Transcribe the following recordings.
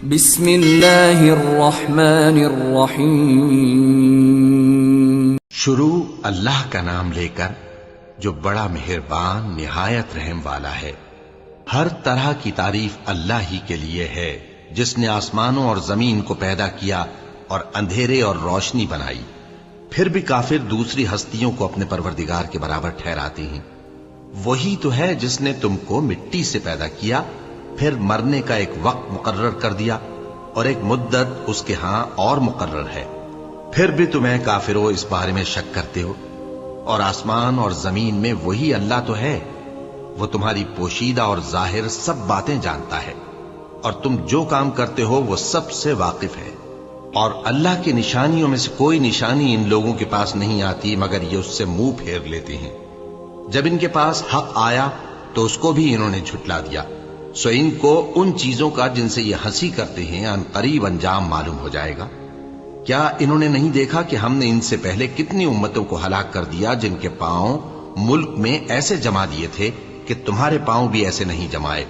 بسم اللہ الرحمن الرحیم۔ شروع اللہ کا نام لے کر جو بڑا مہربان نہایت رحم والا ہے۔ ہر طرح کی تعریف اللہ ہی کے لیے ہے جس نے آسمانوں اور زمین کو پیدا کیا اور اندھیرے اور روشنی بنائی۔ پھر بھی کافر دوسری ہستیوں کو اپنے پروردگار کے برابر ٹھہراتے ہیں۔ وہی تو ہے جس نے تم کو مٹی سے پیدا کیا، پھر مرنے کا ایک وقت مقرر کر دیا اور ایک مدت اس کے ہاں اور مقرر ہے۔ پھر بھی تمہیں کافروں اس بارے میں شک کرتے ہو، اور آسمان اور زمین میں وہی اللہ تو ہے۔ وہ تمہاری پوشیدہ اور ظاہر سب باتیں جانتا ہے، اور تم جو کام کرتے ہو وہ سب سے واقف ہے۔ اور اللہ کی نشانیوں میں سے کوئی نشانی ان لوگوں کے پاس نہیں آتی مگر یہ اس سے منہ پھیر لیتے ہیں۔ جب ان کے پاس حق آیا تو اس کو بھی انہوں نے جھٹلا دیا، سو ان کو ان چیزوں کا جن سے یہ ہنسی کرتے ہیں ان قریب انجام معلوم ہو جائے گا۔ کیا انہوں نے نہیں دیکھا کہ ہم نے ان سے پہلے کتنی امتوں کو ہلاک کر دیا جن کے پاؤں ملک میں ایسے جما دیے تھے کہ تمہارے پاؤں بھی ایسے نہیں جمائے،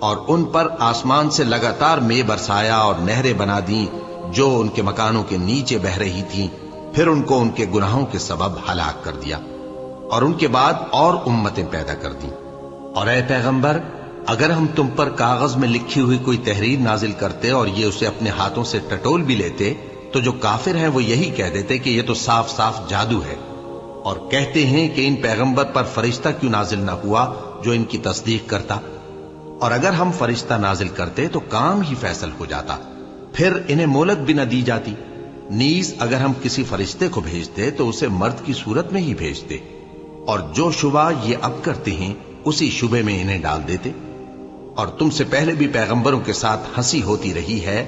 اور ان پر آسمان سے لگاتار مے برسایا اور نہریں بنا دیں جو ان کے مکانوں کے نیچے بہ رہی تھیں، پھر ان کو ان کے گناہوں کے سبب ہلاک کر دیا، اور ان کے بعد اور امتیں پیدا کر دیں۔ اور اے پیغمبر، اگر ہم تم پر کاغذ میں لکھی ہوئی کوئی تحریر نازل کرتے اور یہ اسے اپنے ہاتھوں سے ٹٹول بھی لیتے تو جو کافر ہیں وہ یہی کہہ دیتے کہ یہ تو صاف صاف جادو ہے، اور کہتے ہیں کہ ان پیغمبر پر فرشتہ کیوں نازل نہ ہوا جو ان کی تصدیق کرتا، اور اگر ہم فرشتہ نازل کرتے تو کام ہی فیصل ہو جاتا، پھر انہیں مہلت بھی نہ دی جاتی۔ نیز اگر ہم کسی فرشتے کو بھیجتے تو اسے مرد کی صورت میں ہی بھیجتے، اور جو شبہ یہ اب کرتے ہیں اسی شبے میں انہیں ڈال دیتے۔ اور تم سے پہلے بھی پیغمبروں کے ساتھ ہنسی ہوتی رہی ہے،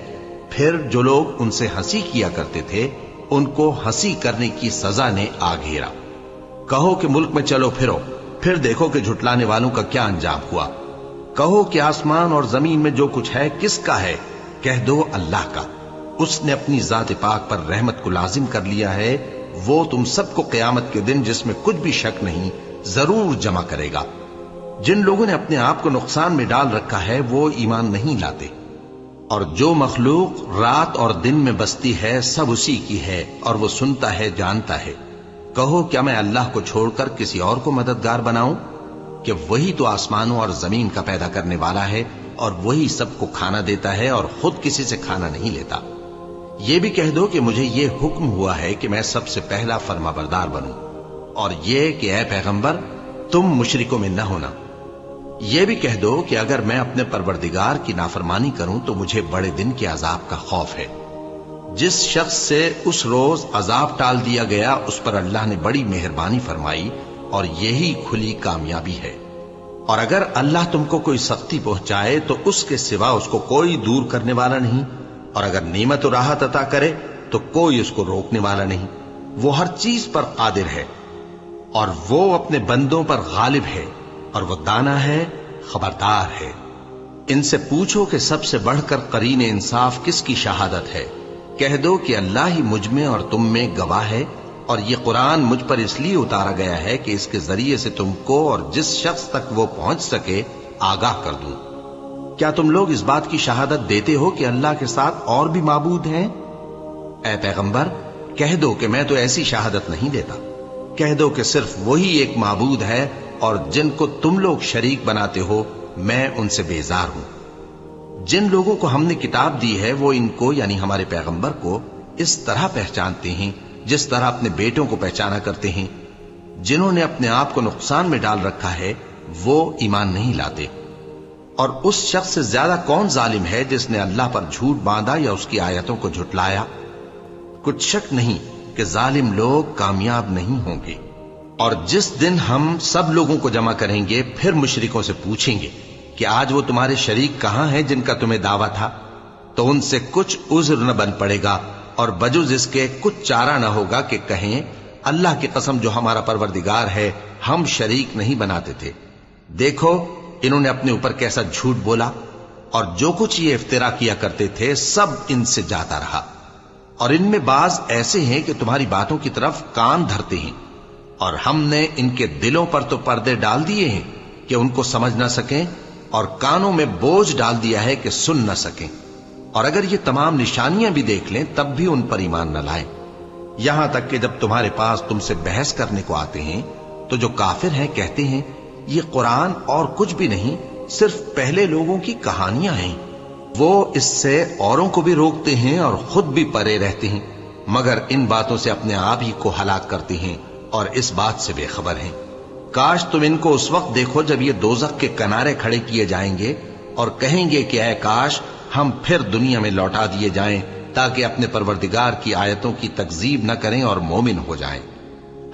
پھر جو لوگ ان سے ہنسی کیا کرتے تھے ان کو ہنسی کرنے کی سزا نے آ گھیرا۔ کہو کہ ملک میں چلو پھرو، پھر دیکھو کہ جھٹلانے والوں کا کیا انجام ہوا۔ کہو کہ آسمان اور زمین میں جو کچھ ہے کس کا ہے؟ کہہ دو اللہ کا۔ اس نے اپنی ذات پاک پر رحمت کو لازم کر لیا ہے۔ وہ تم سب کو قیامت کے دن جس میں کچھ بھی شک نہیں ضرور جمع کرے گا۔ جن لوگوں نے اپنے آپ کو نقصان میں ڈال رکھا ہے وہ ایمان نہیں لاتے، اور جو مخلوق رات اور دن میں بستی ہے سب اسی کی ہے، اور وہ سنتا ہے جانتا ہے۔ کہو کیا میں اللہ کو چھوڑ کر کسی اور کو مددگار بناؤں؟ کہ وہی تو آسمانوں اور زمین کا پیدا کرنے والا ہے، اور وہی سب کو کھانا دیتا ہے اور خود کسی سے کھانا نہیں لیتا۔ یہ بھی کہہ دو کہ مجھے یہ حکم ہوا ہے کہ میں سب سے پہلا فرما بردار بنوں، اور یہ کہ اے پیغمبر تم مشرکوں میں نہ ہونا۔ یہ بھی کہہ دو کہ اگر میں اپنے پروردگار کی نافرمانی کروں تو مجھے بڑے دن کے عذاب کا خوف ہے۔ جس شخص سے اس روز عذاب ٹال دیا گیا اس پر اللہ نے بڑی مہربانی فرمائی، اور یہی کھلی کامیابی ہے۔ اور اگر اللہ تم کو کوئی سختی پہنچائے تو اس کے سوا اس کو کوئی دور کرنے والا نہیں، اور اگر نعمت و راحت عطا کرے تو کوئی اس کو روکنے والا نہیں۔ وہ ہر چیز پر قادر ہے، اور وہ اپنے بندوں پر غالب ہے، اور وہ دانا ہے، خبردار ہے۔ ان سے پوچھو کہ سب سے بڑھ کر قرین انصاف کس کی شہادت ہے؟ کہہ دو کہ اللہ ہی مجھ میں اور تم میں گواہ ہے، اور یہ قرآن مجھ پر اس لیے اتارا گیا ہے کہ اس کے ذریعے سے تم کو اور جس شخص تک وہ پہنچ سکے آگاہ کر دوں۔ کیا تم لوگ اس بات کی شہادت دیتے ہو کہ اللہ کے ساتھ اور بھی معبود ہیں؟ اے پیغمبر کہہ دو کہ میں تو ایسی شہادت نہیں دیتا۔ کہہ دو کہ صرف وہی ایک معبود ہے، اور جن کو تم لوگ شریک بناتے ہو میں ان سے بیزار ہوں۔ جن لوگوں کو ہم نے کتاب دی ہے وہ ان کو یعنی ہمارے پیغمبر کو اس طرح پہچانتے ہیں جس طرح اپنے بیٹوں کو پہچانا کرتے ہیں۔ جنہوں نے اپنے آپ کو نقصان میں ڈال رکھا ہے وہ ایمان نہیں لاتے۔ اور اس شخص سے زیادہ کون ظالم ہے جس نے اللہ پر جھوٹ باندھا یا اس کی آیتوں کو جھٹلایا؟ کچھ شک نہیں کہ ظالم لوگ کامیاب نہیں ہوں گے۔ اور جس دن ہم سب لوگوں کو جمع کریں گے پھر مشرکوں سے پوچھیں گے کہ آج وہ تمہارے شریک کہاں ہیں جن کا تمہیں دعویٰ تھا؟ تو ان سے کچھ عذر نہ بن پڑے گا، اور بجز اس کے کچھ چارہ نہ ہوگا کہ کہیں اللہ کی قسم جو ہمارا پروردگار ہے ہم شریک نہیں بناتے تھے۔ دیکھو انہوں نے اپنے اوپر کیسا جھوٹ بولا، اور جو کچھ یہ افترا کیا کرتے تھے سب ان سے جاتا رہا۔ اور ان میں بعض ایسے ہیں کہ تمہاری باتوں کی طرف کان دھرتے ہیں، اور ہم نے ان کے دلوں پر تو پردے ڈال دیے ہیں کہ ان کو سمجھ نہ سکیں، اور کانوں میں بوجھ ڈال دیا ہے کہ سن نہ سکیں۔ اور اگر یہ تمام نشانیاں بھی دیکھ لیں تب بھی ان پر ایمان نہ لائیں، یہاں تک کہ جب تمہارے پاس تم سے بحث کرنے کو آتے ہیں تو جو کافر ہیں کہتے ہیں یہ قرآن اور کچھ بھی نہیں، صرف پہلے لوگوں کی کہانیاں ہیں۔ وہ اس سے اوروں کو بھی روکتے ہیں اور خود بھی پرے رہتے ہیں، مگر ان باتوں سے اپنے آپ ہی کو ہلاک کرتے ہیں اور اس بات سے بے خبر ہیں۔ کاش تم ان کو اس وقت دیکھو جب یہ دوزخ کے کنارے کھڑے کیے جائیں گے اور کہیں گے کہ اے کاش ہم پھر دنیا میں لوٹا دیے جائیں تاکہ اپنے پروردگار کی آیتوں کی تکذیب نہ کریں اور مومن ہو جائیں۔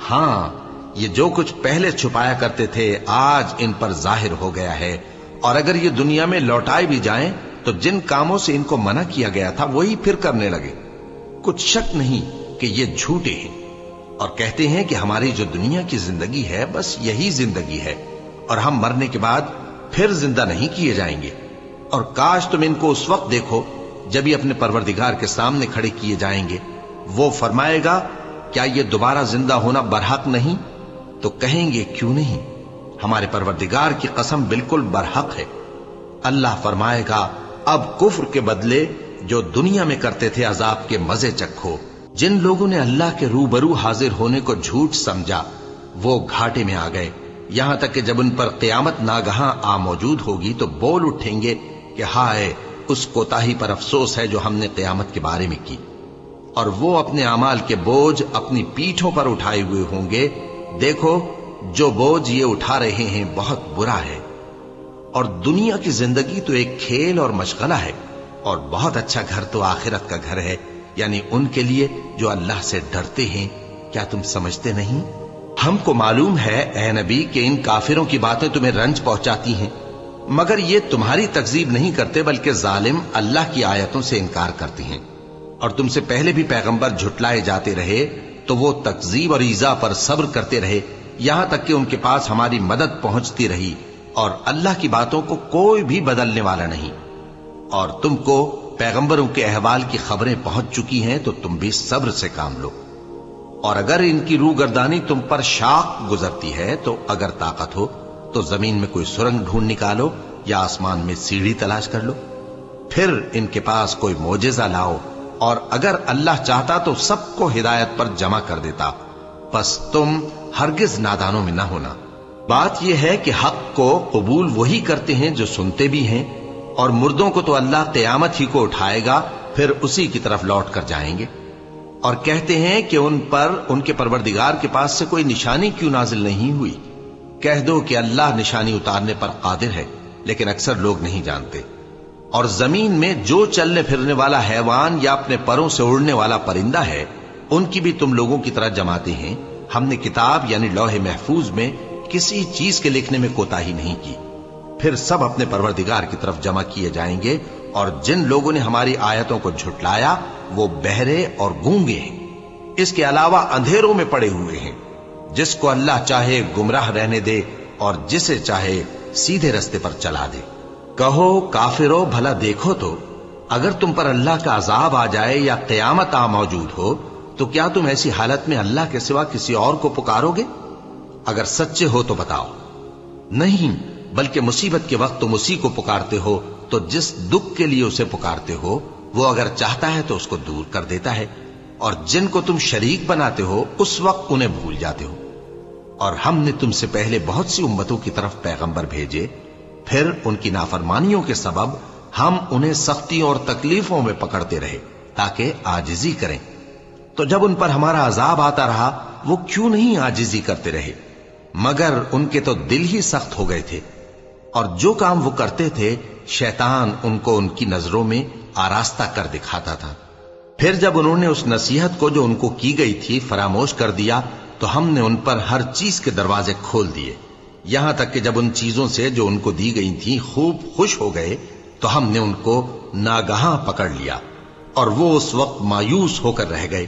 ہاں، یہ جو کچھ پہلے چھپایا کرتے تھے آج ان پر ظاہر ہو گیا ہے، اور اگر یہ دنیا میں لوٹائے بھی جائیں تو جن کاموں سے ان کو منع کیا گیا تھا وہی پھر کرنے لگے۔ کچھ شک نہیں کہ یہ جھوٹے ہیں اور کہتے ہیں کہ ہماری جو دنیا کی زندگی ہے بس یہی زندگی ہے اور ہم مرنے کے بعد پھر زندہ نہیں کیے جائیں گے۔ اور کاش تم ان کو اس وقت دیکھو جب یہ اپنے پروردگار کے سامنے کھڑے کیے جائیں گے، وہ فرمائے گا کیا یہ دوبارہ زندہ ہونا برحق نہیں؟ تو کہیں گے کیوں نہیں، ہمارے پروردگار کی قسم بالکل برحق ہے۔ اللہ فرمائے گا اب کفر کے بدلے جو دنیا میں کرتے تھے عذاب کے مزے چکھو۔ جن لوگوں نے اللہ کے روبرو حاضر ہونے کو جھوٹ سمجھا وہ گھاٹے میں آ گئے، یہاں تک کہ جب ان پر قیامت ناگہاں آ موجود ہوگی تو بول اٹھیں گے کہ ہائے اس کوتاہی پر افسوس ہے جو ہم نے قیامت کے بارے میں کی، اور وہ اپنے اعمال کے بوجھ اپنی پیٹھوں پر اٹھائے ہوئے ہوں گے۔ دیکھو جو بوجھ یہ اٹھا رہے ہیں بہت برا ہے، اور دنیا کی زندگی تو ایک کھیل اور مشغلہ ہے، اور بہت اچھا گھر تو آخرت کا گھر ہے، یعنی ان کے لیے جو اللہ سے ڈرتے ہیں۔ کیا تم سمجھتے نہیں؟ ہم کو معلوم ہے اے نبی کہ ان کافروں کی باتیں تمہیں رنج پہنچاتی ہیں، مگر یہ تمہاری تکذیب نہیں کرتے بلکہ ظالم اللہ کی آیتوں سے انکار کرتے ہیں، اور تم سے پہلے بھی پیغمبر جھٹلائے جاتے رہے تو وہ تکذیب اور ایذا پر صبر کرتے رہے، یہاں تک کہ ان کے پاس ہماری مدد پہنچتی رہی، اور اللہ کی باتوں کو کوئی بھی بدلنے والا نہیں۔ اور تم کو پیغمبروں کے احوال کی خبریں پہنچ چکی ہیں تو تم بھی صبر سے کام لو، اور اگر ان کی روح گردانی تم پر شاق گزرتی ہے تو اگر طاقت ہو تو زمین میں کوئی سرنگ ڈھونڈ نکالو یا آسمان میں سیڑھی تلاش کر لو، پھر ان کے پاس کوئی معجزہ لاؤ، اور اگر اللہ چاہتا تو سب کو ہدایت پر جمع کر دیتا، پس تم ہرگز نادانوں میں نہ ہونا۔ بات یہ ہے کہ حق کو قبول وہی کرتے ہیں جو سنتے بھی ہیں، اور مردوں کو تو اللہ قیامت ہی کو اٹھائے گا، پھر اسی کی طرف لوٹ کر جائیں گے۔ اور کہتے ہیں کہ ان پر ان کے پروردگار کے پاس سے کوئی نشانی کیوں نازل نہیں ہوئی؟ کہہ دو کہ اللہ نشانی اتارنے پر قادر ہے، لیکن اکثر لوگ نہیں جانتے۔ اور زمین میں جو چلنے پھرنے والا حیوان یا اپنے پروں سے اڑنے والا پرندہ ہے ان کی بھی تم لوگوں کی طرح جماتے ہیں۔ ہم نے کتاب یعنی لوح محفوظ میں کسی چیز کے لکھنے میں کوتاہی نہیں کی، پھر سب اپنے پروردگار کی طرف جمع کیے جائیں گے، اور جن لوگوں نے ہماری آیتوں کو جھٹلایا وہ بہرے اور گونگے ہیں، اس کے علاوہ اندھیروں میں پڑے ہوئے ہیں۔ جس کو اللہ چاہے گمراہ رہنے دے اور جسے چاہے سیدھے رستے پر چلا دے۔ کہو کافرو بھلا دیکھو تو اگر تم پر اللہ کا عذاب آ جائے یا قیامت آ موجود ہو تو کیا تم ایسی حالت میں اللہ کے سوا کسی اور کو پکارو گے؟ اگر سچے ہو تو بتاؤ۔ نہیں، بلکہ مصیبت کے وقت تم اسی کو پکارتے ہو، تو جس دکھ کے لیے اسے پکارتے ہو وہ اگر چاہتا ہے تو اس کو دور کر دیتا ہے، اور جن کو تم شریک بناتے ہو اس وقت انہیں بھول جاتے ہو۔ اور ہم نے تم سے پہلے بہت سی امتوں کی طرف پیغمبر بھیجے، پھر ان کی نافرمانیوں کے سبب ہم انہیں سختیوں اور تکلیفوں میں پکڑتے رہے تاکہ عاجزی کریں۔ تو جب ان پر ہمارا عذاب آتا رہا وہ کیوں نہیں عاجزی کرتے رہے؟ مگر ان کے تو دل ہی سخت ہو گئے تھے، اور جو کام وہ کرتے تھے شیطان ان کو ان کی نظروں میں آراستہ کر دکھاتا تھا۔ پھر جب انہوں نے اس نصیحت کو جو ان کو کی گئی تھی فراموش کر دیا تو ہم نے ان پر ہر چیز کے دروازے کھول دیے، یہاں تک کہ جب ان چیزوں سے جو ان کو دی گئی تھی خوب خوش ہو گئے تو ہم نے ان کو ناگہاں پکڑ لیا، اور وہ اس وقت مایوس ہو کر رہ گئے۔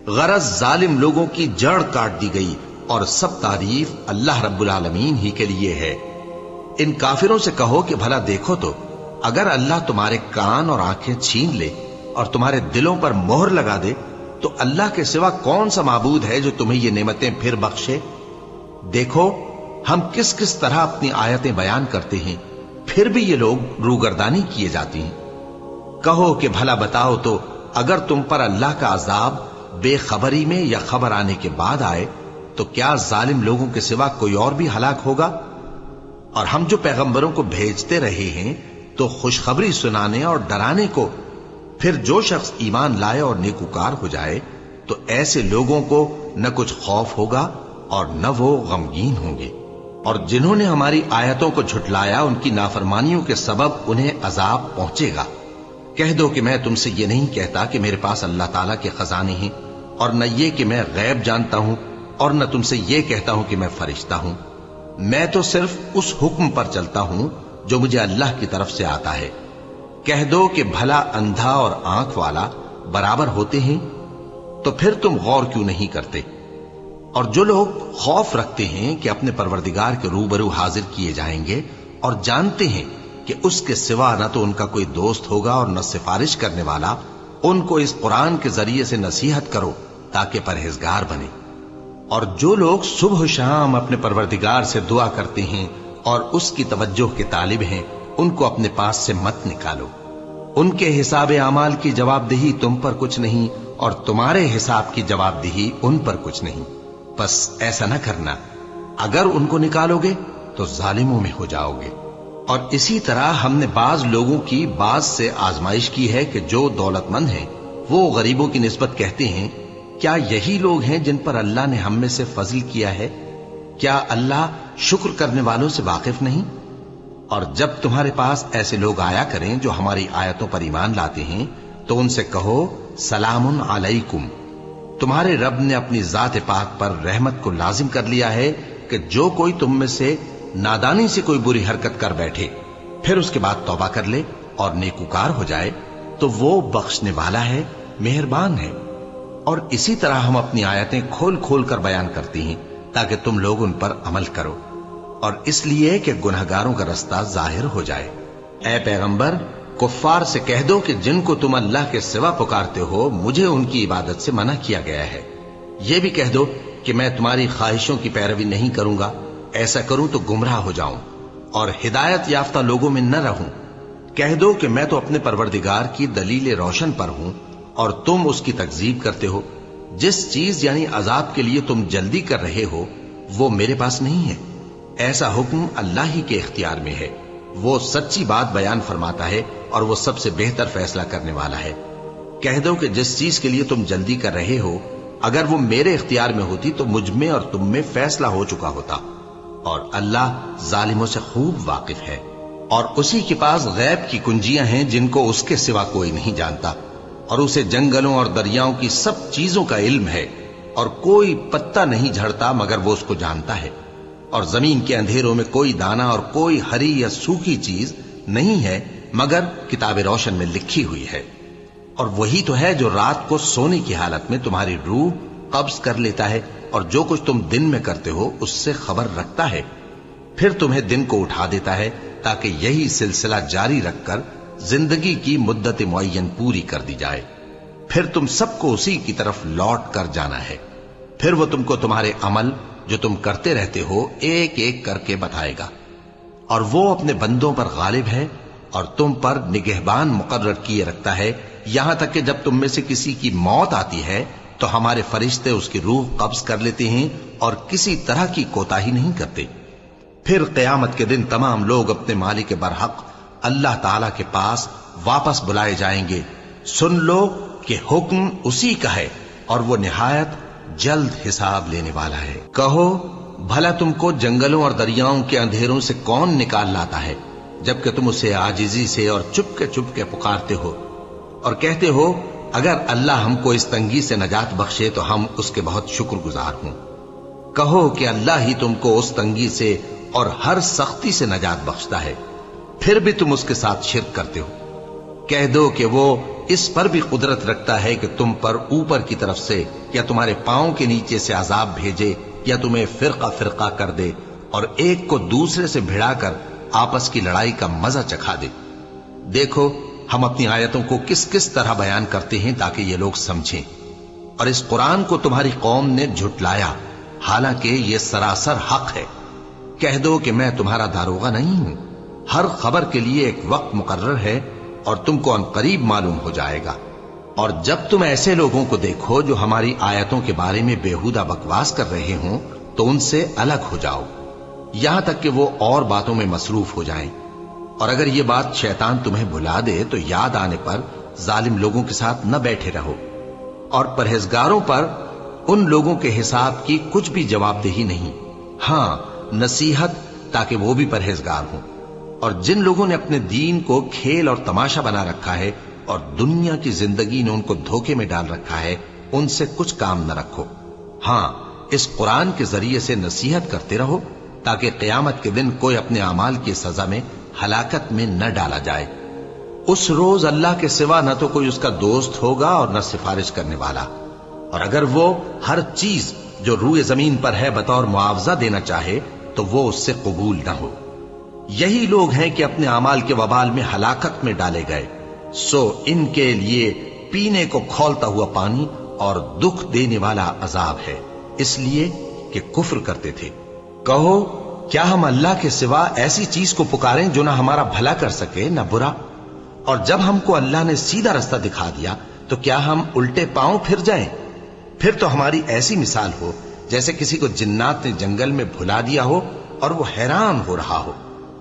غرض ظالم لوگوں کی جڑ کاٹ دی گئی، اور سب تعریف اللہ رب العالمین ہی کے لیے ہے۔ ان کافروں سے کہو کہ بھلا دیکھو تو اگر اللہ تمہارے کان اور آنکھیں چھین لے اور تمہارے دلوں پر مہر لگا دے تو اللہ کے سوا کون سا معبود ہے جو تمہیں یہ نعمتیں پھر بخشے؟ دیکھو ہم کس کس طرح اپنی آیتیں بیان کرتے ہیں، پھر بھی یہ لوگ روگردانی کیے جاتے ہیں۔ کہو کہ بھلا بتاؤ تو اگر تم پر اللہ کا عذاب بے خبری میں یا خبر آنے کے بعد آئے تو کیا ظالم لوگوں کے سوا کوئی اور بھی ہلاک ہوگا؟ اور ہم جو پیغمبروں کو بھیجتے رہے ہیں تو خوشخبری سنانے اور ڈرانے کو، پھر جو شخص ایمان لائے اور نیکوکار ہو جائے تو ایسے لوگوں کو نہ کچھ خوف ہوگا اور نہ وہ غمگین ہوں گے، اور جنہوں نے ہماری آیتوں کو جھٹلایا ان کی نافرمانیوں کے سبب انہیں عذاب پہنچے گا۔ کہہ دو کہ میں تم سے یہ نہیں کہتا کہ میرے پاس اللہ تعالیٰ کے خزانے ہیں، اور نہ یہ کہ میں غیب جانتا ہوں، اور نہ تم سے یہ کہتا ہوں کہ میں فرشتہ ہوں۔ میں تو صرف اس حکم پر چلتا ہوں جو مجھے اللہ کی طرف سے آتا ہے۔ کہہ دو کہ بھلا اندھا اور آنکھ والا برابر ہوتے ہیں؟ تو پھر تم غور کیوں نہیں کرتے؟ اور جو لوگ خوف رکھتے ہیں کہ اپنے پروردگار کے روبرو حاضر کیے جائیں گے اور جانتے ہیں کہ اس کے سوا نہ تو ان کا کوئی دوست ہوگا اور نہ سفارش کرنے والا، ان کو اس قرآن کے ذریعے سے نصیحت کرو تاکہ پرہیزگار بنے۔ اور جو لوگ صبح و شام اپنے پروردگار سے دعا کرتے ہیں اور اس کی توجہ کے طالب ہیں، ان کو اپنے پاس سے مت نکالو۔ ان کے حساب اعمال کی جواب دہی تم پر کچھ نہیں، اور تمہارے حساب کی جواب دہی ان پر کچھ نہیں۔ بس ایسا نہ کرنا، اگر ان کو نکالو گے تو ظالموں میں ہو جاؤ گے۔ اور اسی طرح ہم نے بعض لوگوں کی بعض سے آزمائش کی ہے کہ جو دولت مند ہیں وہ غریبوں کی نسبت کہتے ہیں کیا یہی لوگ ہیں جن پر اللہ نے ہم میں سے فضل کیا ہے؟ کیا اللہ شکر کرنے والوں سے واقف نہیں؟ اور جب تمہارے پاس ایسے لوگ آیا کریں جو ہماری آیتوں پر ایمان لاتے ہیں تو ان سے کہو سلام علیکم، تمہارے رب نے اپنی ذات پاک پر رحمت کو لازم کر لیا ہے کہ جو کوئی تم میں سے نادانی سے کوئی بری حرکت کر بیٹھے پھر اس کے بعد توبہ کر لے اور نیکوکار ہو جائے تو وہ بخشنے والا ہے، مہربان ہے۔ اور اسی طرح ہم اپنی آیتیں کھول کھول کر بیان کرتی ہیں تاکہ تم لوگ ان پر عمل کرو، اور اس لیے کہ گنہگاروں کا رستہ ظاہر ہو جائے۔ اے پیغمبر، کفار سے کہہ دو کہ جن کو تم اللہ کے سوا پکارتے ہو مجھے ان کی عبادت سے منع کیا گیا ہے۔ یہ بھی کہہ دو کہ میں تمہاری خواہشوں کی پیروی نہیں کروں گا، ایسا کروں تو گمراہ ہو جاؤں اور ہدایت یافتہ لوگوں میں نہ رہوں۔ کہہ دو کہ میں تو اپنے پروردگار کی دلیل روشن پر ہوں اور تم اس کی تکذیب کرتے ہو۔ جس چیز یعنی عذاب کے لیے تم جلدی کر رہے ہو وہ میرے پاس نہیں ہے، ایسا حکم اللہ ہی کے اختیار میں ہے۔ وہ سچی بات بیان فرماتا ہے اور وہ سب سے بہتر فیصلہ کرنے والا ہے۔ کہہ دو کہ جس چیز کے لیے تم جلدی کر رہے ہو اگر وہ میرے اختیار میں ہوتی تو مجھ میں اور تم میں فیصلہ ہو چکا ہوتا، اور اللہ ظالموں سے خوب واقف ہے۔ اور اسی کے پاس غیب کی کنجیاں ہیں جن کو اس کے سوا کوئی نہیں جانتا، اور اسے جنگلوں اور دریاؤں کی سب چیزوں کا علم ہے، اور کوئی پتا نہیں جھڑتا مگر وہ اس کو جانتا ہے، اور زمین کے اندھیروں میں کوئی دانہ اور کوئی ہری یا سوکھی چیز نہیں ہے مگر کتاب روشن میں لکھی ہوئی ہے۔ اور وہی تو ہے جو رات کو سونے کی حالت میں تمہاری روح قبض کر لیتا ہے اور جو کچھ تم دن میں کرتے ہو اس سے خبر رکھتا ہے، پھر تمہیں دن کو اٹھا دیتا ہے تاکہ یہی سلسلہ جاری رکھ کر زندگی کی مدت معین پوری کر دی جائے، پھر تم سب کو اسی کی طرف لوٹ کر جانا ہے۔ پھر وہ تم کو تمہارے عمل جو تم کرتے رہتے ہو ایک ایک کر کے بتائے گا، اور وہ اپنے بندوں پر غالب ہے اور تم پر نگہبان مقرر کیے رکھتا ہے، یہاں تک کہ جب تم میں سے کسی کی موت آتی ہے تو ہمارے فرشتے اس کی روح قبض کر لیتے ہیں اور کسی طرح کی کوتاہی نہیں کرتے۔ پھر قیامت کے دن تمام لوگ اپنے مالک برحق اللہ تعالی کے پاس واپس بلائے جائیں گے۔ سن لو کہ حکم اسی کا ہے اور وہ نہایت جلد حساب لینے والا ہے۔ کہو بھلا تم کو جنگلوں اور دریاؤں کے اندھیروں سے کون نکال لاتا ہے جبکہ تم اسے عاجزی سے اور چپ کے پکارتے ہو اور کہتے ہو اگر اللہ ہم کو اس تنگی سے نجات بخشے تو ہم اس کے بہت شکر گزار ہوں۔ کہو کہ اللہ ہی تم کو اس تنگی سے اور ہر سختی سے نجات بخشتا ہے، پھر بھی تم اس کے ساتھ شرک کرتے ہو۔ کہہ دو کہ وہ اس پر بھی قدرت رکھتا ہے کہ تم پر اوپر کی طرف سے یا تمہارے پاؤں کے نیچے سے عذاب بھیجے یا تمہیں فرقہ فرقہ کر دے اور ایک کو دوسرے سے بھڑا کر آپس کی لڑائی کا مزہ چکھا دے۔ دیکھو ہم اپنی آیتوں کو کس کس طرح بیان کرتے ہیں تاکہ یہ لوگ سمجھیں، اور اس قرآن کو تمہاری قوم نے جھٹلایا حالانکہ یہ سراسر حق ہے۔ کہہ دو کہ میں تمہارا داروغہ نہیں ہوں، ہر خبر کے لیے ایک وقت مقرر ہے اور تم کو عنقریب معلوم ہو جائے گا۔ اور جب تم ایسے لوگوں کو دیکھو جو ہماری آیتوں کے بارے میں بےہودہ بکواس کر رہے ہوں تو ان سے الگ ہو جاؤ، یہاں تک کہ وہ اور باتوں میں مصروف ہو جائیں۔ اور اگر یہ بات شیطان تمہیں بھلا دے تو یاد آنے پر ظالم لوگوں کے ساتھ نہ بیٹھے رہو، اور پرہیزگاروں پر ان لوگوں کے حساب کی کچھ بھی جواب دہی نہیں، ہاں نصیحت تاکہ وہ بھی پرہیزگار ہوں۔ اور جن لوگوں نے اپنے دین کو کھیل اور تماشا بنا رکھا ہے اور دنیا کی زندگی نے ان کو دھوکے میں ڈال رکھا ہے، ان سے کچھ کام نہ رکھو، ہاں اس قرآن کے ذریعے سے نصیحت کرتے رہو تاکہ قیامت کے دن کوئی اپنے اعمال کی سزا میں ہلاکت میں نہ ڈالا جائے۔ اس روز اللہ کے سوا نہ تو کوئی اس کا دوست ہوگا اور نہ سفارش کرنے والا، اور اگر وہ ہر چیز جو روئے زمین پر ہے بطور معاوضہ دینا چاہے تو وہ اس سے قبول نہ ہو۔ یہی لوگ ہیں کہ اپنے اعمال کے وبال میں ہلاکت میں ڈالے گئے، سو ان کے لیے پینے کو کھولتا ہوا پانی اور دکھ دینے والا عذاب ہے، اس لیے کہ کفر کرتے تھے۔ کہو کیا ہم اللہ کے سوا ایسی چیز کو پکاریں جو نہ ہمارا بھلا کر سکے نہ برا؟ اور جب ہم کو اللہ نے سیدھا رستہ دکھا دیا تو کیا ہم الٹے پاؤں پھر جائیں؟ پھر تو ہماری ایسی مثال ہو جیسے کسی کو جنات نے جنگل میں بھلا دیا ہو اور وہ حیران ہو رہا ہو،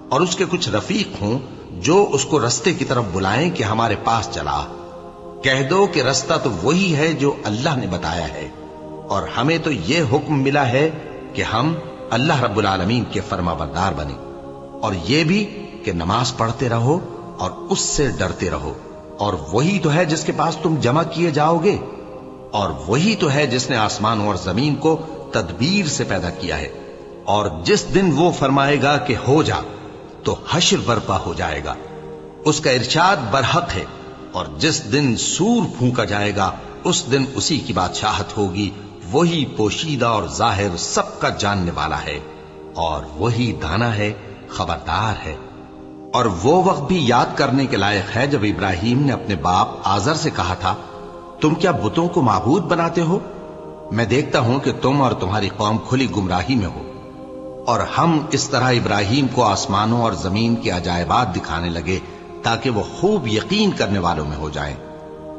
اور اس کے کچھ رفیق ہوں جو اس کو رستے کی طرف بلائیں کہ ہمارے پاس چلا۔ کہہ دو کہ رستہ تو وہی ہے جو اللہ نے بتایا ہے، اور ہمیں تو یہ حکم ملا ہے کہ ہم اللہ رب العالمین کے فرما بردار بنیں، اور یہ بھی کہ نماز پڑھتے رہو اور اس سے ڈرتے رہو، اور وہی تو ہے جس کے پاس تم جمع کیے جاؤ گے، اور وہی تو ہے جس نے آسمان اور زمین کو تدبیر سے پیدا کیا ہے، اور جس دن وہ فرمائے گا کہ ہو جا تو حشر برپا ہو جائے گا، اس کا ارشاد برحق ہے، اور جس دن سور پھونکا جائے گا اس دن اسی کی بادشاہت ہوگی، وہی پوشیدہ اور ظاہر سب کا جاننے والا ہے، اور وہی دانا ہے، خبردار ہے۔ اور وہ وقت بھی یاد کرنے کے لائق ہے جب ابراہیم نے اپنے باپ آزر سے کہا تھا، تم کیا بتوں کو معبود بناتے ہو؟ میں دیکھتا ہوں کہ تم اور تمہاری قوم کھلی گمراہی میں ہو۔ اور ہم اس طرح ابراہیم کو آسمانوں اور زمین کے عجائبات دکھانے لگے تاکہ وہ خوب یقین کرنے والوں میں ہو جائیں۔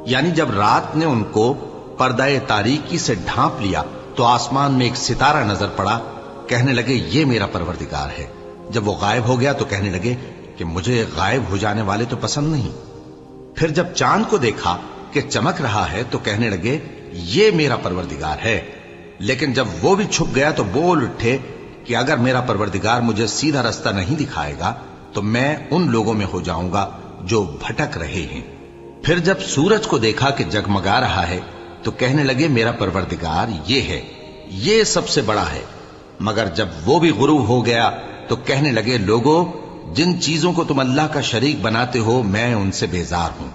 یعنی جب رات نے ان کو پردہ تاریکی سے ڈھانپ لیا تو آسمان میں ایک ستارہ نظر پڑا، کہنے لگے یہ میرا پروردگار ہے۔ جب وہ غائب ہو گیا تو کہنے لگے کہ مجھے غائب ہو جانے والے تو پسند نہیں۔ پھر جب چاند کو دیکھا کہ چمک رہا ہے تو کہنے لگے یہ میرا پروردگار ہے۔ لیکن جب وہ بھی چھپ گیا تو بول اٹھے کہ اگر میرا پروردگار مجھے سیدھا رستہ نہیں دکھائے گا تو میں ان لوگوں میں ہو جاؤں گا جو بھٹک رہے ہیں۔ پھر جب سورج کو دیکھا کہ جگمگا رہا ہے تو کہنے لگے میرا پروردگار یہ ہے، یہ سب سے بڑا ہے۔ مگر جب وہ بھی غروب ہو گیا تو کہنے لگے لوگو، جن چیزوں کو تم اللہ کا شریک بناتے ہو میں ان سے بیزار ہوں۔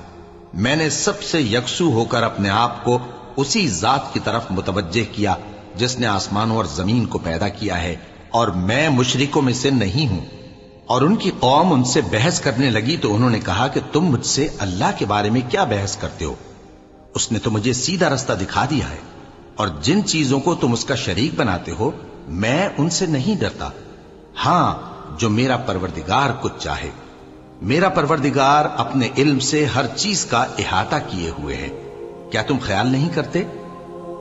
میں نے سب سے یکسو ہو کر اپنے آپ کو اسی ذات کی طرف متوجہ کیا جس نے آسمانوں اور زمین کو پیدا کیا ہے، اور میں مشرکوں میں سے نہیں ہوں۔ اور ان کی قوم ان سے بحث کرنے لگی تو انہوں نے کہا کہ تم مجھ سے اللہ کے بارے میں کیا بحث کرتے ہو؟ اس نے تو مجھے سیدھا رستہ دکھا دیا ہے، اور جن چیزوں کو تم اس کا شریک بناتے ہو میں ان سے نہیں ڈرتا، ہاں جو میرا پروردگار کچھ چاہے۔ میرا پروردگار اپنے علم سے ہر چیز کا احاطہ کیے ہوئے ہے۔ کیا تم خیال نہیں کرتے؟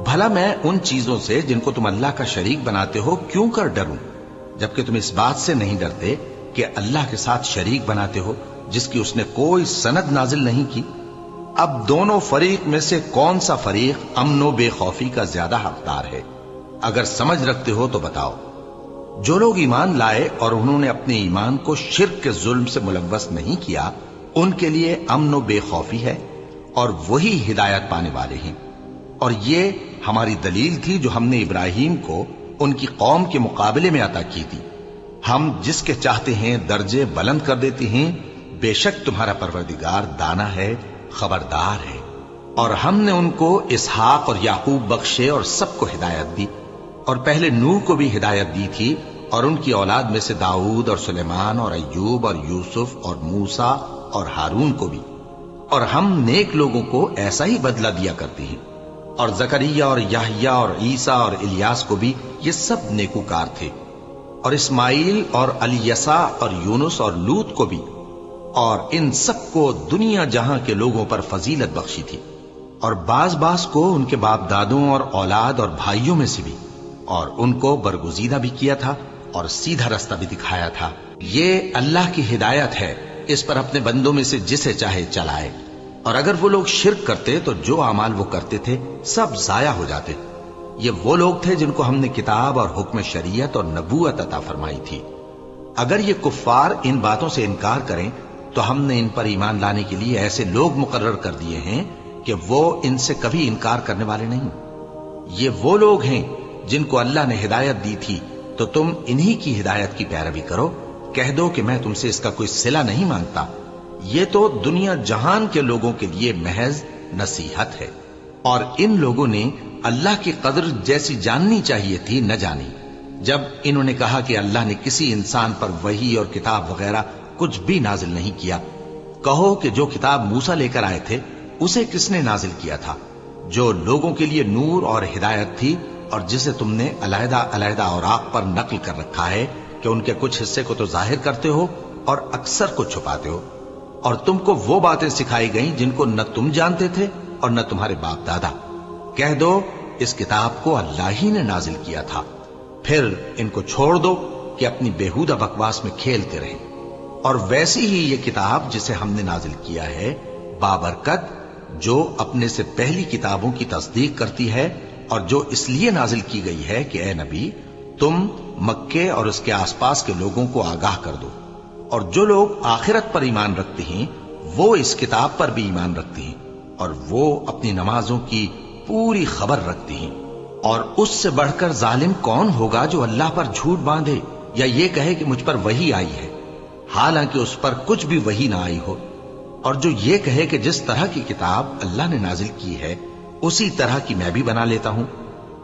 بھلا میں ان چیزوں سے جن کو تم اللہ کا شریک بناتے ہو کیوں کر ڈروں، جبکہ تم اس بات سے نہیں ڈرتے کہ اللہ کے ساتھ شریک بناتے ہو جس کی اس نے کوئی سند نازل نہیں کی۔ اب دونوں فریق میں سے کون سا فریق امن و بے خوفی کا زیادہ حقدار ہے؟ اگر سمجھ رکھتے ہو تو بتاؤ۔ جو لوگ ایمان لائے اور انہوں نے اپنے ایمان کو شرک کے ظلم سے ملوث نہیں کیا، ان کے لیے امن و بے خوفی ہے، اور وہی ہدایت پانے والے ہیں۔ اور یہ ہماری دلیل تھی جو ہم نے ابراہیم کو ان کی قوم کے مقابلے میں عطا کی تھی۔ ہم جس کے چاہتے ہیں درجے بلند کر دیتے ہیں، بے شک تمہارا پروردگار دانا ہے، خبردار ہے۔ اور ہم نے ان کو اسحاق اور یعقوب بخشے اور سب کو ہدایت دی، اور پہلے نوح کو بھی ہدایت دی تھی، اور ان کی اولاد میں سے داؤد اور سلیمان اور ایوب اور یوسف اور موسیٰ اور ہارون کو بھی۔ اور ہم نیک لوگوں کو ایسا ہی بدلہ دیا کرتے ہیں۔ اور زکریا اور یحییٰ اور عیسیٰ اور الیاس کو بھی، یہ سب نیکوکار تھے۔ اور اسماعیل اور الیسع اور یونس اور لوط کو بھی، اور ان سب کو دنیا جہاں کے لوگوں پر فضیلت بخشی تھی، اور بعض بعض کو ان کے باپ دادوں اور اولاد اور بھائیوں میں سے بھی، اور ان کو برگزیدہ بھی کیا تھا اور سیدھا رستہ بھی دکھایا تھا۔ یہ اللہ کی ہدایت ہے، اس پر اپنے بندوں میں سے جسے چاہے چلائے۔ اور اگر وہ لوگ شرک کرتے تو جو اعمال وہ کرتے تھے سب ضائع ہو جاتے۔ یہ وہ لوگ تھے جن کو ہم نے کتاب اور حکم شریعت اور نبوت عطا فرمائی تھی۔ اگر یہ کفار ان باتوں سے انکار کریں تو ہم نے ان پر ایمان لانے کے لیے ایسے لوگ مقرر کر دیے ہیں کہ وہ ان سے کبھی انکار کرنے والے نہیں۔ یہ وہ لوگ ہیں جن کو اللہ نے ہدایت دی تھی، تو تم انہی کی ہدایت کی پیروی کرو۔ کہہ دو کہ میں تم سے اس کا کوئی صلہ نہیں مانگتا، یہ تو دنیا جہان کے لوگوں کے لیے محض نصیحت ہے۔ اور ان لوگوں نے اللہ کی قدر جیسی جاننی چاہیے تھی نہ جانی۔ جب انہوں نے کہا کہ اللہ نے کسی انسان پر وحی اور کتاب وغیرہ کچھ بھی نازل نہیں کیا، کہو کہ جو کتاب موسیٰ لے کر آئے تھے اسے کس نے نازل کیا تھا، جو لوگوں کے لیے نور اور ہدایت تھی، اور جسے تم نے علیحدہ علیحدہ اوراق پر نقل کر رکھا ہے کہ ان کے کچھ حصے کو تو ظاہر کرتے ہو اور اکثر کو چھپاتے ہو۔ اور تم کو وہ باتیں سکھائی گئیں جن کو نہ تم جانتے تھے اور نہ تمہارے باپ دادا۔ کہہ دو اس کتاب کو اللہ ہی نے نازل کیا تھا، پھر ان کو چھوڑ دو کہ اپنی بیہودہ بکواس میں کھیلتے رہیں۔ اور ویسی ہی یہ کتاب جسے ہم نے نازل کیا ہے بابرکت، جو اپنے سے پہلی کتابوں کی تصدیق کرتی ہے، اور جو اس لیے نازل کی گئی ہے کہ اے نبی تم مکے اور اس کے آس پاس کے لوگوں کو آگاہ کر دو، اور جو لوگ آخرت پر ایمان رکھتے ہیں وہ اس کتاب پر بھی ایمان رکھتے ہیں، اور وہ اپنی نمازوں کی پوری خبر رکھتے ہیں۔ اور اس سے بڑھ کر ظالم کون ہوگا جو اللہ پر جھوٹ باندھے یا یہ کہے کہ مجھ پر وحی آئی ہے، حالانکہ اس پر کچھ بھی وحی نہ آئی ہو، اور جو یہ کہے کہ جس طرح کی کتاب اللہ نے نازل کی ہے اسی طرح کی میں بھی بنا لیتا ہوں۔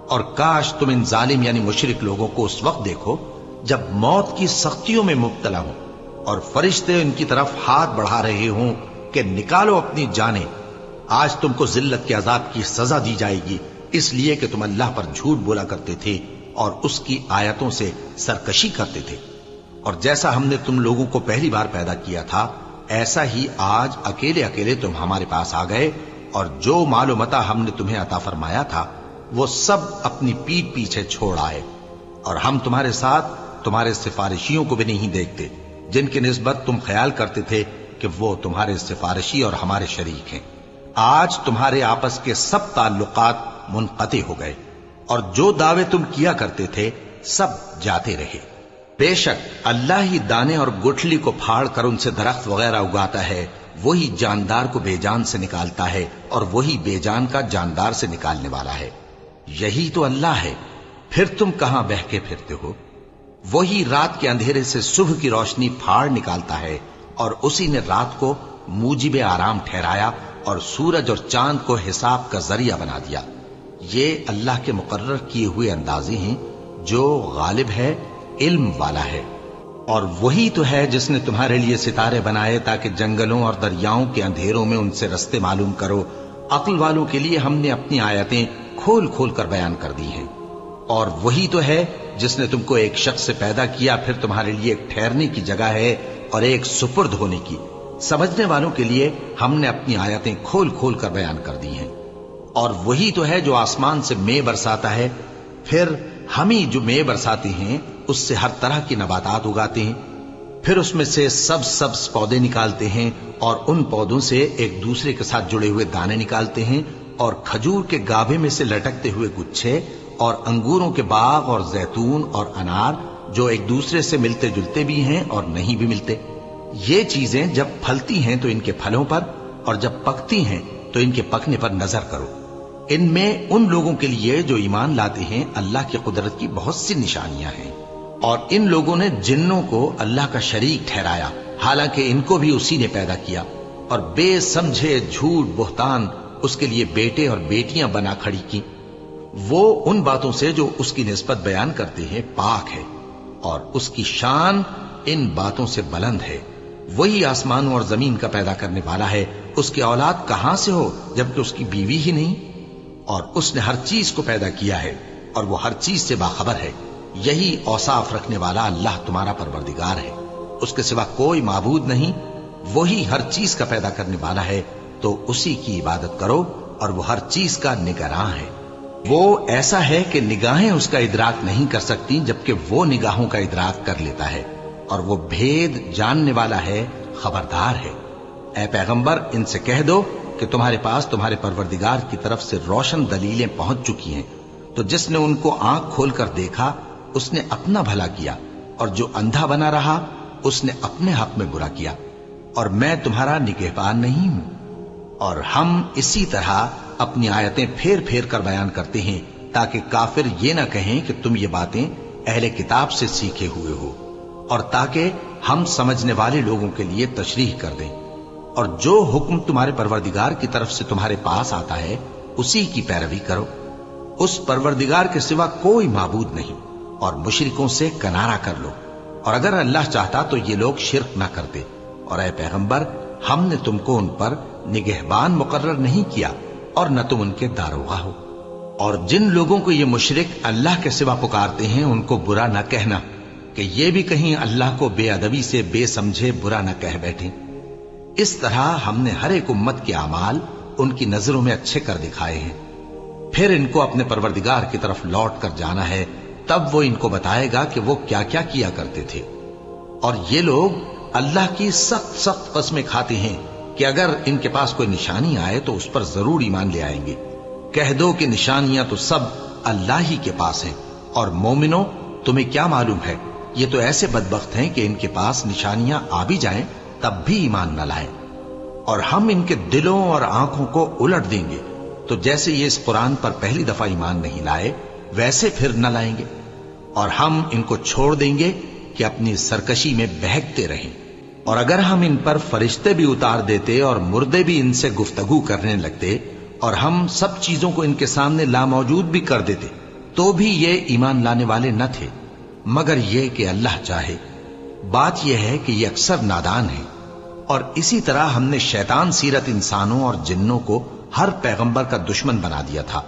اور کاش تم ان ظالم یعنی مشرک لوگوں کو اس وقت دیکھو جب موت کی سختیوں میں مبتلا ہوں اور فرشتے ان کی طرف ہاتھ بڑھا رہے ہوں کہ نکالو اپنی جانیں، آج تم کو ذلت کے عذاب کی سزا دی جائے گی، اس لیے کہ تم اللہ پر جھوٹ بولا کرتے تھے اور اس کی آیتوں سے سرکشی کرتے تھے۔ اور جیسا ہم نے تم لوگوں کو پہلی بار پیدا کیا تھا ایسا ہی آج اکیلے اکیلے تم ہمارے پاس آ گئے، اور جو مال و متاع ہم نے تمہیں عطا فرمایا تھا وہ سب اپنی پیٹھ پیچھے چھوڑ آئے، اور ہم تمہارے ساتھ تمہارے سفارشیوں کو بھی نہیں دیکھتے جن کی نسبت تم خیال کرتے تھے کہ وہ تمہارے سفارشی اور ہمارے شریک ہیں۔ آج تمہارے آپس کے سب تعلقات منقطع ہو گئے، اور جو دعوے تم کیا کرتے تھے سب جاتے رہے۔ بے شک اللہ ہی دانے اور گٹھلی کو پھاڑ کر ان سے درخت وغیرہ اگاتا ہے، وہی جاندار کو بے جان سے نکالتا ہے اور وہی بے جان کا جاندار سے نکالنے والا ہے۔ یہی تو اللہ ہے، پھر تم کہاں بہکے پھرتے ہو؟ وہی رات کے اندھیرے سے صبح کی روشنی پھاڑ نکالتا ہے، اور اسی نے رات کو موجب آرام ٹھہرایا اور سورج اور چاند کو حساب کا ذریعہ بنا دیا۔ یہ اللہ کے مقرر کیے ہوئے اندازے ہیں، جو غالب ہے، علم والا ہے۔ اور وہی تو ہے جس نے تمہارے لیے ستارے بنائے تاکہ جنگلوں اور دریاؤں کے اندھیروں میں ان سے رستے معلوم کرو۔ عقل والوں کے لیے ہم نے اپنی آیتیں کھول کھول کر بیان کر دی ہیں۔ اور وہی تو ہے جس نے تم کو ایک شخص سے پیدا کیا، پھر تمہارے لیے ایک ٹھہرنے کی جگہ ہے اور ایک سپرد ہونے کی۔ سمجھنے والوں کے لیے ہم نے اپنی آیتیں کھول کھول کر بیان کر دی ہیں۔ اور وہی تو ہے جو آسمان سے مے برساتا ہے، پھر ہم ہی جو مے برساتے ہیں اس سے ہر طرح کی نباتات اگاتے ہیں، پھر اس میں سے سبز پودے نکالتے ہیں، اور ان پودوں سے ایک دوسرے کے ساتھ جڑے ہوئے دانے نکالتے ہیں، اور کھجور کے گابھے میں سے لٹکتے ہوئے گچھے، اور انگوروں کے باغ اور زیتون اور انار جو ایک دوسرے سے ملتے جلتے بھی ہیں اور نہیں بھی ملتے۔ یہ چیزیں جب پھلتی ہیں تو ان کے پھلوں پر، اور جب پکتی ہیں تو ان کے پکنے پر نظر کرو۔ ان میں ان لوگوں کے لیے جو ایمان لاتے ہیں اللہ کی قدرت کی بہت سی نشانیاں ہیں۔ اور ان لوگوں نے جنوں کو اللہ کا شریک ٹھہرایا، حالانکہ ان کو بھی اسی نے پیدا کیا، اور بے سمجھے جھوٹ بہتان اس کے لیے بیٹے اور بیٹیاں بنا کھڑی کی۔ وہ ان باتوں سے جو اس کی نسبت بیان کرتے ہیں پاک ہے، اور اس کی شان ان باتوں سے بلند ہے۔ وہی آسمانوں اور زمین کا پیدا کرنے والا ہے، اس کی اولاد کہاں سے ہو جبکہ اس کی بیوی ہی نہیں؟ اور اس نے ہر چیز کو پیدا کیا ہے، اور وہ ہر چیز سے باخبر ہے۔ یہی اوصاف رکھنے والا اللہ تمہارا پروردگار ہے، اس کے سوا کوئی معبود نہیں، وہی ہر چیز کا پیدا کرنے والا ہے، تو اسی کی عبادت کرو، اور وہ ہر چیز کا نگراں ہے۔ وہ ایسا ہے کہ نگاہیں اس کا ادراک نہیں کر سکتی، جبکہ وہ نگاہوں کا ادراک کر لیتا ہے، اور وہ بھید جاننے والا ہے، خبردار ہے۔ اے پیغمبر، ان سے کہہ دو کہ تمہارے پاس تمہارے پروردگار کی طرف سے روشن دلیلیں پہنچ چکی ہیں، تو جس نے ان کو آنکھ کھول کر دیکھا اس نے اپنا بھلا کیا، اور جو اندھا بنا رہا اس نے اپنے حق میں برا کیا، اور میں تمہارا نگہبان نہیں ہوں۔ اور ہم اسی طرح اپنی آیتیں پھیر پھیر کر بیان کرتے ہیں، تاکہ کافر یہ نہ کہیں کہ تم یہ باتیں اہل کتاب سے سیکھے ہوئے ہو، اور تاکہ ہم سمجھنے والے لوگوں کے لیے تشریح کر دیں۔ اور جو حکم تمہارے پروردگار کی طرف سے تمہارے پاس آتا ہے اسی کی پیروی کرو، اس پروردگار کے سوا کوئی معبود نہیں، اور مشرکوں سے کنارہ کر لو، اور اگر اللہ چاہتا تو یہ لوگ شرک نہ کرتے۔ اور اے پیغمبر، ہم نے تم کو ان پر نگہبان مقرر نہیں کیا، اور نہ تم ان کے داروغہ ہو۔ اور جن لوگوں کو یہ مشرک اللہ کے سوا پکارتے ہیں ان کو برا نہ کہنا، کہ یہ بھی کہیں اللہ کو بے ادبی سے بے سمجھے برا نہ کہہ بیٹھیں۔ اس طرح ہم نے ہر ایک امت کے اعمال ان کی نظروں میں اچھے کر دکھائے ہیں، پھر ان کو اپنے پروردگار کی طرف لوٹ کر جانا ہے، تب وہ ان کو بتائے گا کہ وہ کیا کیا کیا کرتے تھے۔ اور یہ لوگ اللہ کی سخت سخت قسمیں کھاتے ہیں کہ اگر ان کے پاس کوئی نشانی آئے تو اس پر ضرور ایمان لے آئیں گے۔ کہہ دو کہ نشانیاں تو سب اللہ ہی کے پاس ہیں، اور مومنوں تمہیں کیا معلوم ہے، یہ تو ایسے بدبخت ہیں کہ ان کے پاس نشانیاں آ بھی جائیں تب بھی ایمان نہ لائیں، اور ہم ان کے دلوں اور آنکھوں کو الٹ دیں گے، تو جیسے یہ اس قرآن پر پہلی دفعہ ایمان نہیں لائے ویسے پھر نہ لائیں گے، اور ہم ان کو چھوڑ دیں گے کہ اپنی سرکشی میں بہکتے رہیں۔ اور اگر ہم ان پر فرشتے بھی اتار دیتے اور مردے بھی ان سے گفتگو کرنے لگتے، اور ہم سب چیزوں کو ان کے سامنے لاموجود بھی کر دیتے، تو بھی یہ ایمان لانے والے نہ تھے، مگر یہ کہ اللہ چاہے۔ بات یہ ہے کہ یہ اکثر نادان ہیں۔ اور اسی طرح ہم نے شیطان سیرت انسانوں اور جنوں کو ہر پیغمبر کا دشمن بنا دیا تھا،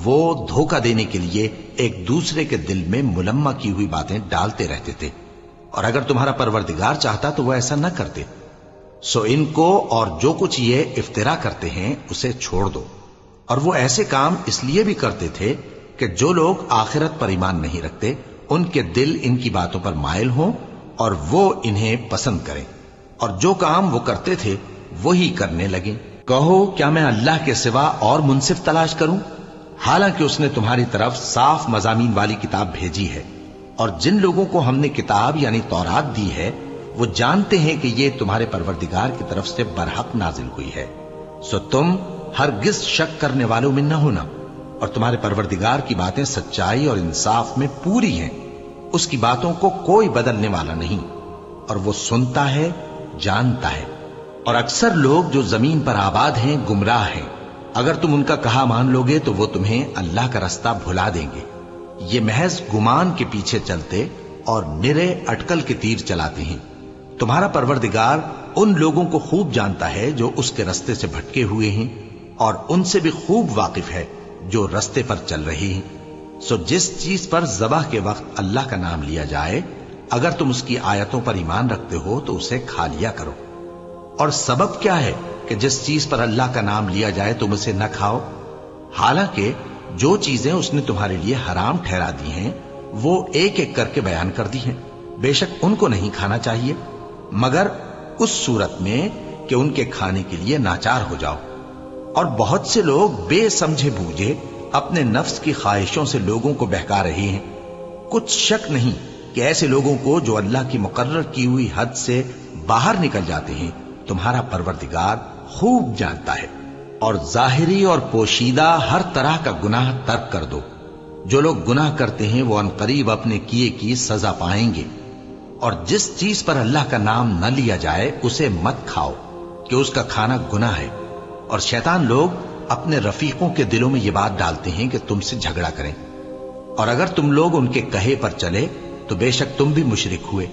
وہ دھوکہ دینے کے لیے ایک دوسرے کے دل میں ملمہ کی ہوئی باتیں ڈالتے رہتے تھے، اور اگر تمہارا پروردگار چاہتا تو وہ ایسا نہ کرتے۔ سو ان کو اور جو کچھ یہ افترا کرتے ہیں اسے چھوڑ دو۔ اور وہ ایسے کام اس لیے بھی کرتے تھے کہ جو لوگ آخرت پر ایمان نہیں رکھتے ان کے دل ان کی باتوں پر مائل ہوں اور وہ انہیں پسند کریں، اور جو کام وہ کرتے تھے وہی کرنے لگیں۔ کہو کیا میں اللہ کے سوا اور منصف تلاش کروں، حالانکہ اس نے تمہاری طرف صاف مضامین والی کتاب بھیجی ہے، اور جن لوگوں کو ہم نے کتاب یعنی تورات دی ہے وہ جانتے ہیں کہ یہ تمہارے پروردگار کی طرف سے برحق نازل ہوئی ہے، سو تم ہرگز شک کرنے والوں میں نہ ہونا، اور تمہارے پروردگار کی باتیں سچائی اور انصاف میں پوری ہیں، اس کی باتوں کو کوئی بدلنے والا نہیں، اور وہ سنتا ہے، جانتا ہے۔ اور اکثر لوگ جو زمین پر آباد ہیں گمراہ ہیں، اگر تم ان کا کہا مان لوگے تو وہ تمہیں اللہ کا رستہ بھلا دیں گے، یہ محض گمان کے پیچھے چلتے اور نرے اٹکل کے تیر چلاتے ہیں۔ تمہارا پروردگار ان لوگوں کو خوب جانتا ہے جو اس کے رستے سے بھٹکے ہوئے ہیں، اور ان سے بھی خوب واقف ہے جو رستے پر چل رہے ہیں۔ سو جس چیز پر ذبح کے وقت اللہ کا نام لیا جائے، اگر تم اس کی آیتوں پر ایمان رکھتے ہو تو اسے کھا لیا کرو۔ اور سبب کیا ہے کہ جس چیز پر اللہ کا نام لیا جائے تم اسے نہ کھاؤ، حالانکہ جو چیزیں اس نے تمہارے لیے حرام ٹھہرا دی ہیں وہ ایک ایک کر کے بیان کر دی ہیں، بے شک ان کو نہیں کھانا چاہیے مگر اس صورت میں کہ ان کے کھانے کے لیے ناچار ہو جاؤ۔ اور بہت سے لوگ بے سمجھے بوجھے اپنے نفس کی خواہشوں سے لوگوں کو بہکا رہے ہیں۔ کچھ شک نہیں کہ ایسے لوگوں کو جو اللہ کی مقرر کی ہوئی حد سے باہر نکل جاتے ہیں تمہارا پروردگار خوب جانتا ہے۔ اور ظاہری اور پوشیدہ ہر طرح کا گناہ ترک کر دو، جو لوگ گناہ کرتے ہیں وہ عنقریب اپنے کیے کی سزا پائیں گے۔ اور جس چیز پر اللہ کا نام نہ لیا جائے اسے مت کھاؤ کہ اس کا کھانا گناہ ہے، اور شیطان لوگ اپنے رفیقوں کے دلوں میں یہ بات ڈالتے ہیں کہ تم سے جھگڑا کریں، اور اگر تم لوگ ان کے کہے پر چلے تو بے شک تم بھی مشرک ہوئے۔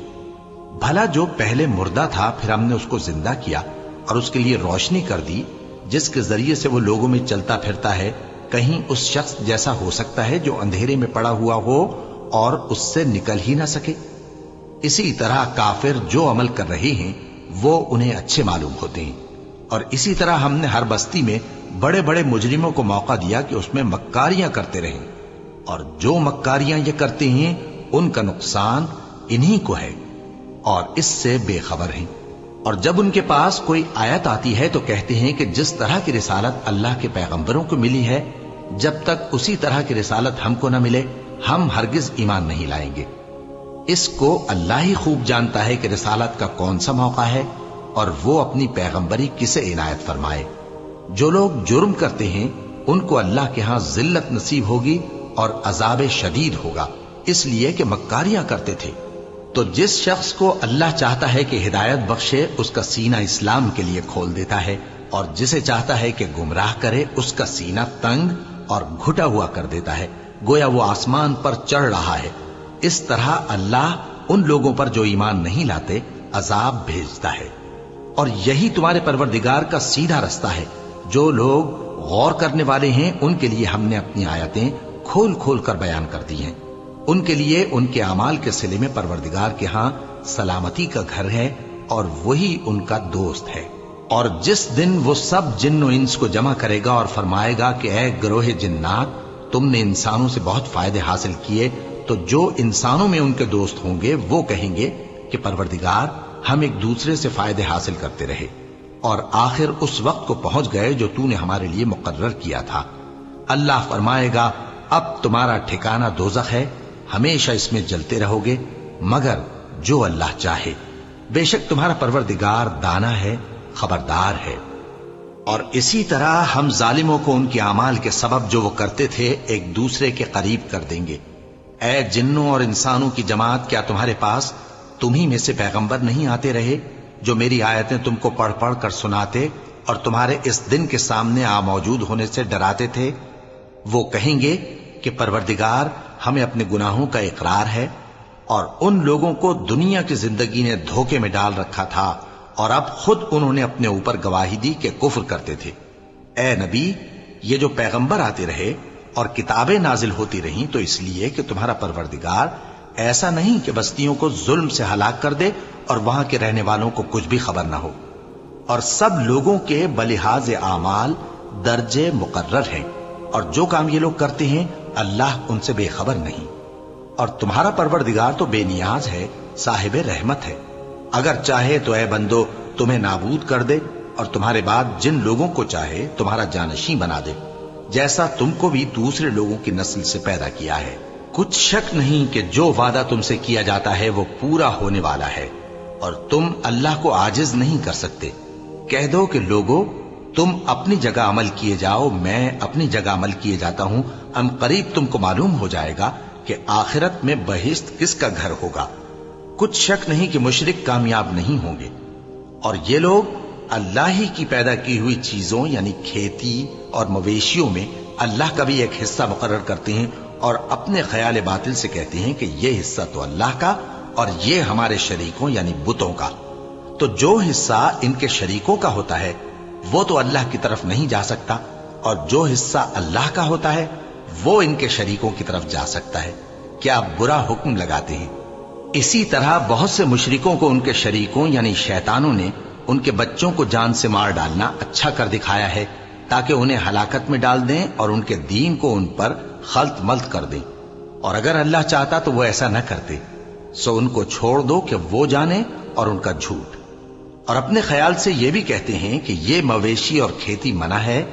بھلا جو پہلے مردہ تھا پھر ہم نے اس کو زندہ کیا اور اس کے لیے روشنی کر دی جس کے ذریعے سے وہ لوگوں میں چلتا پھرتا ہے، کہیں اس شخص جیسا ہو سکتا ہے جو اندھیرے میں پڑا ہوا ہو اور اس سے نکل ہی نہ سکے؟ اسی طرح کافر جو عمل کر رہے ہیں وہ انہیں اچھے معلوم ہوتے ہیں۔ اور اسی طرح ہم نے ہر بستی میں بڑے بڑے مجرموں کو موقع دیا کہ اس میں مکاریاں کرتے رہیں، اور جو مکاریاں یہ کرتے ہیں ان کا نقصان انہی کو ہے اور اس سے بے خبر ہیں۔ اور جب ان کے پاس کوئی آیت آتی ہے تو کہتے ہیں کہ جس طرح کی رسالت اللہ کے پیغمبروں کو ملی ہے، جب تک اسی طرح کی رسالت ہم کو نہ ملے ہم ہرگز ایمان نہیں لائیں گے۔ اس کو اللہ ہی خوب جانتا ہے کہ رسالت کا کون سا موقع ہے اور وہ اپنی پیغمبری کسے عنایت فرمائے۔ جو لوگ جرم کرتے ہیں ان کو اللہ کے ہاں ذلت نصیب ہوگی اور عذاب شدید ہوگا، اس لیے کہ مکاریاں کرتے تھے۔ تو جس شخص کو اللہ چاہتا ہے کہ ہدایت بخشے اس کا سینہ اسلام کے لیے کھول دیتا ہے، اور جسے چاہتا ہے کہ گمراہ کرے اس کا سینہ تنگ اور گھٹا ہوا کر دیتا ہے، گویا وہ آسمان پر چڑھ رہا ہے۔ اس طرح اللہ ان لوگوں پر جو ایمان نہیں لاتے عذاب بھیجتا ہے۔ اور یہی تمہارے پروردگار کا سیدھا رستہ ہے۔ جو لوگ غور کرنے والے ہیں ان کے لیے ہم نے اپنی آیتیں کھول کھول کر بیان کر دی ہیں۔ ان کے لیے ان کے اعمال کے صلے میں پروردگار کے ہاں سلامتی کا گھر ہے اور وہی ان کا دوست ہے۔ اور جس دن وہ سب جن و انس کو جمع کرے گا اور فرمائے گا کہ اے گروہ جنات، تم نے انسانوں سے بہت فائدے حاصل کیے، تو جو انسانوں میں ان کے دوست ہوں گے وہ کہیں گے کہ پروردگار ہم ایک دوسرے سے فائدے حاصل کرتے رہے اور آخر اس وقت کو پہنچ گئے جو تو نے ہمارے لیے مقرر کیا تھا۔ اللہ فرمائے گا اب تمہارا ٹھکانہ دوزخ ہے، ہمیشہ اس میں جلتے رہو گے مگر جو اللہ چاہے، بے شک تمہارا پروردگار دانا ہے، خبردار ہے۔ اور اسی طرح ہم ظالموں کو ان کے اعمال کے سبب جو وہ کرتے تھے ایک دوسرے کے قریب کر دیں گے۔ اے جنوں اور انسانوں کی جماعت، کیا تمہارے پاس تمہیں میں سے پیغمبر نہیں آتے رہے جو میری آیتیں تم کو پڑھ پڑھ کر سناتے اور تمہارے اس دن کے سامنے موجود ہونے سے ڈراتے تھے؟ وہ کہیں گے کہ پروردگار ہمیں اپنے گناہوں کا اقرار ہے، اور ان لوگوں کو دنیا کی زندگی نے دھوکے میں ڈال رکھا تھا اور اب خود انہوں نے اپنے اوپر گواہی دی کہ کفر کرتے تھے۔ اے نبی، یہ جو پیغمبر آتے رہے اور کتابیں نازل ہوتی رہیں تو اس لیے کہ تمہارا پروردگار ایسا نہیں کہ بستیوں کو ظلم سے ہلاک کر دے اور وہاں کے رہنے والوں کو کچھ بھی خبر نہ ہو، اور سب لوگوں کے بلحاظ اعمال درجے مقرر ہیں، اور جو کام یہ لوگ کرتے ہیں اللہ ان سے بے خبر نہیں۔ اور تمہارا پروردگار تو بے نیاز ہے، صاحب رحمت ہے، اگر چاہے تو اے بندو تمہیں نابود کر دے اور تمہارے بعد جن لوگوں کو چاہے تمہارا جانشین بنا دے، جیسا تم کو بھی دوسرے لوگوں کی نسل سے پیدا کیا ہے۔ کچھ شک نہیں کہ جو وعدہ تم سے کیا جاتا ہے وہ پورا ہونے والا ہے، اور تم اللہ کو عاجز نہیں کر سکتے۔ کہہ دو کہ لوگو تم اپنی جگہ عمل کیے جاؤ، میں اپنی جگہ عمل کیے جاتا ہوں، ان قریب تم کو معلوم ہو جائے گا کہ آخرت میں بہشت کس کا گھر ہوگا۔ کچھ شک نہیں کہ مشرک کامیاب نہیں ہوں گے۔ اور یہ لوگ اللہ ہی کی پیدا کی ہوئی چیزوں یعنی کھیتی اور مویشیوں میں اللہ کا بھی ایک حصہ مقرر کرتے ہیں اور اپنے خیال باطل سے کہتے ہیں کہ یہ حصہ تو اللہ کا اور یہ ہمارے شریکوں یعنی بتوں کا۔ تو جو حصہ ان کے شریکوں کا ہوتا ہے وہ تو اللہ کی طرف نہیں جا سکتا، اور جو حصہ اللہ کا ہوتا ہے وہ ان کے شریکوں کی طرف جا سکتا ہے۔ کیا برا حکم لگاتے ہیں؟ اسی طرح بہت سے مشرکوں کو ان کے شریکوں یعنی شیطانوں نے ان کے بچوں کو جان سے مار ڈالنا اچھا کر دکھایا ہے تاکہ انہیں ہلاکت میں ڈال دیں اور ان کے دین کو ان پر خلط ملط کر دیں، اور اگر اللہ چاہتا تو وہ ایسا نہ کرتے۔ سو ان کو چھوڑ دو کہ وہ جانے اور ان کا جھوٹ۔ اور اپنے خیال سے یہ بھی کہتے ہیں کہ یہ مویشی اور کھیتی منع ہے،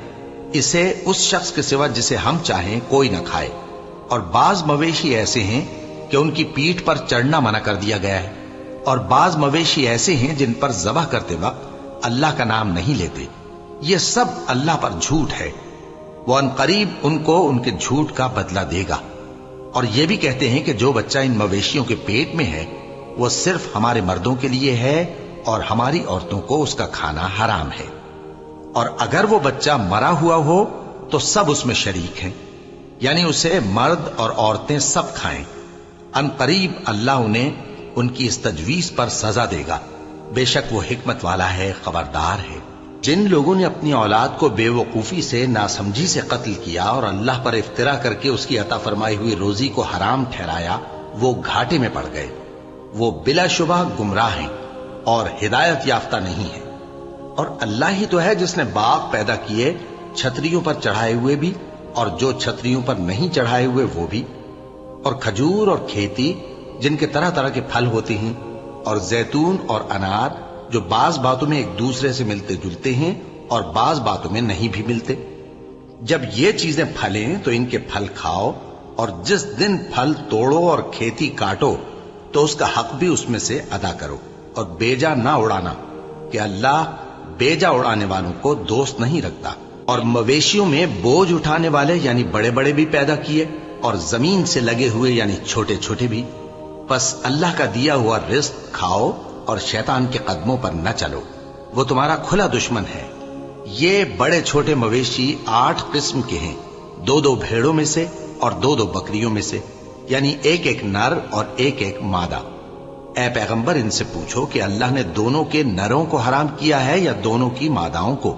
اسے اس شخص کے سوا جسے ہم چاہیں کوئی نہ کھائے، اور بعض مویشی ایسے ہیں کہ ان کی پیٹھ پر چڑھنا منع کر دیا گیا ہے، اور بعض مویشی ایسے ہیں جن پر ذبح کرتے وقت اللہ کا نام نہیں لیتے۔ یہ سب اللہ پر جھوٹ ہے، وہ ان قریب ان کو ان کے جھوٹ کا بدلہ دے گا۔ اور یہ بھی کہتے ہیں کہ جو بچہ ان مویشیوں کے پیٹ میں ہے وہ صرف ہمارے مردوں کے لیے ہے اور ہماری عورتوں کو اس کا کھانا حرام ہے، اور اگر وہ بچہ مرا ہوا ہو تو سب اس میں شریک ہیں، یعنی اسے مرد اور عورتیں سب کھائیں۔ ان قریب اللہ انہیں ان کی اس تجویز پر سزا دے گا، بے شک وہ حکمت والا ہے، خبردار ہے۔ جن لوگوں نے اپنی اولاد کو بے وقوفی سے ناسمجھی سے قتل کیا اور اللہ پر افترا کر کے اس کی عطا فرمائی ہوئی روزی کو حرام ٹھہرایا، وہ گھاٹے میں پڑ گئے، وہ بلا شبہ گمراہ ہیں۔ اور ہدایت یافتہ نہیں ہیں۔ اور اللہ ہی تو ہے جس نے باغ پیدا کیے، چھتریوں پر چڑھائے ہوئے بھی اور جو چھتریوں پر نہیں چڑھائے ہوئے وہ بھی، اور کھجور اور کھیتی جن کے طرح طرح کے پھل ہوتے ہیں، اور زیتون اور انار جو بعض باتوں میں ایک دوسرے سے ملتے جلتے ہیں اور بعض باتوں میں نہیں بھی ملتے۔ جب یہ چیزیں پھلیں تو ان کے پھل کھاؤ، اور جس دن پھل توڑو اور کھیتی کاٹو تو اس کا حق بھی اس میں سے ادا کرو، اور بیجا نہ اڑانا کہ اللہ بیجا اڑانے والوں کو دوست نہیں رکھتا۔ اور مویشیوں میں بوجھ اٹھانے والے یعنی بڑے بڑے بھی پیدا کیے، اور زمین سے لگے ہوئے یعنی چھوٹے چھوٹے بھی۔ پس اللہ کا دیا ہوا رزق کھاؤ اور شیطان کے قدموں پر نہ چلو، وہ تمہارا کھلا دشمن ہے۔ یہ بڑے چھوٹے مویشی 8 قسم کے ہیں، 2 بھیڑوں میں سے اور 2 بکریوں میں سے، یعنی ایک نر اور ایک مادہ۔ اے پیغمبر ان سے پوچھو کہ اللہ نے دونوں کے نروں کو حرام کیا ہے یا دونوں کی ماداؤں کو،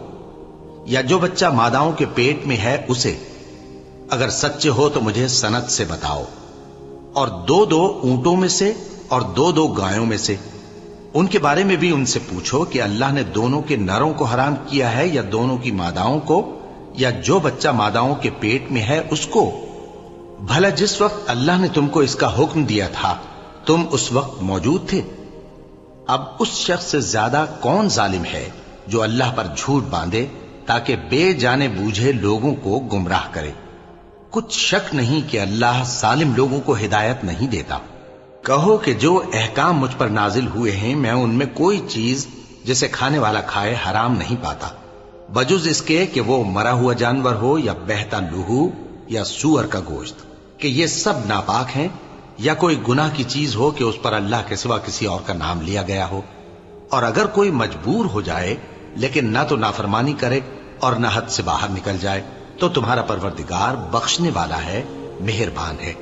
یا جو بچہ ماداؤں کے پیٹ میں ہے اسے؟ اگر سچے ہو تو مجھے سند سے بتاؤ۔ اور 2 اونٹوں میں سے اور 2 گایوں میں سے، ان کے بارے میں بھی ان سے پوچھو کہ اللہ نے دونوں کے نروں کو حرام کیا ہے یا دونوں کی ماداؤں کو، یا جو بچہ ماداؤں کے پیٹ میں ہے اس کو؟ بھلا جس وقت اللہ نے تم کو اس کا حکم دیا تھا تم اس وقت موجود تھے؟ اب اس شخص سے زیادہ کون ظالم ہے جو اللہ پر جھوٹ باندھے تاکہ بے جانے بوجھے لوگوں کو گمراہ کرے؟ کچھ شک نہیں کہ اللہ ظالم لوگوں کو ہدایت نہیں دیتا۔ کہو کہ جو احکام مجھ پر نازل ہوئے ہیں میں ان میں کوئی چیز جسے کھانے والا کھائے حرام نہیں پاتا، بجز اس کے کہ وہ مرا ہوا جانور ہو یا بہتا لہو یا سور کا گوشت، کہ یہ سب ناپاک ہیں، یا کوئی گناہ کی چیز ہو کہ اس پر اللہ کے سوا کسی اور کا نام لیا گیا ہو۔ اور اگر کوئی مجبور ہو جائے لیکن نہ تو نافرمانی کرے اور نہ حد سے باہر نکل جائے تو تمہارا پروردگار بخشنے والا ہے، مہربان ہے۔